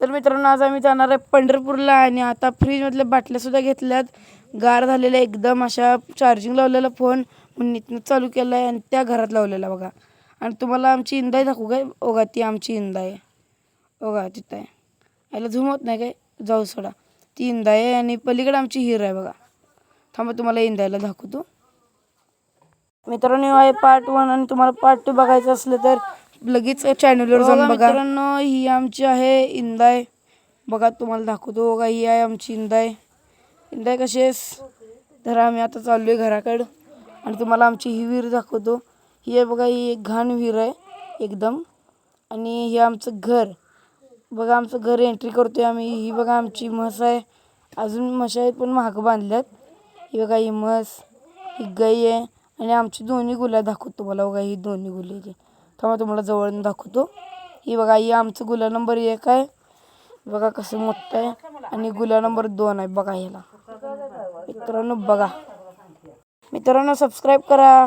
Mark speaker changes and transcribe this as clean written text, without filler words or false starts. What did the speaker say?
Speaker 1: तर मित्रांनो आज आम्ही जाणार आहे पंढरपूरला आणि आता फ्रीजमधल्या बाटल्यासुद्धा घेतल्यात, गार झालेल्या एकदम, अशा चार्जिंग लावलेला फोन म्हणून चालू केला आहे आणि त्या घरात लावलेला बघा. आणि तुम्हाला आमची इंदाई दाखवू काय? बघा ती आमची इंदाई आहे बघा, तिथं आहे. याला झूम होत नाही काय? जाऊ सोडा. ती इंदाई आहे आणि पलीकडे आमची हिर आहे बघा. थांबा तुम्हाला इंदाईला दाखवतो. मित्रांनो आहे पार्ट 1 आणि तुम्हाला पार्ट 2 बघायचं असलं तर लगेच चॅनलवर जाऊन बघा. मित्रांनो ही आमची आहे इंदाई बघा, तुम्हाला दाखवतो बघा. ही आहे आमची इंदाई. इंदाई कशी आहेस? तर आम्ही आता चाललोय घराकडं आणि तुम्हाला आमची ही विहीर दाखवतो. ही आहे बघा, ही एक घाण विहीर आहे एकदम. आणि हे आमचं घर बघा, आमचं घर एंट्री करतोय आम्ही. ही बघा आमची म्हस आहे, अजून म्हशी आहेत पण महाग बांधल्यात. ही बघा ही म्हस, ही गाई आहे आणि आमची दोन्ही गुला दाखवतो तुम्हाला बघा. ही दोन्ही गुले थांबा तुम्हाला जवळून दाखवतो. ही बघा, ही आमचं गुला नंबर 1 आहे बघा, कसं मोठं आहे. आणि गुला नंबर 2 आहे बघा. ह्याला मित्रांनो बघा, मित्रांनो सबस्क्राईब करा.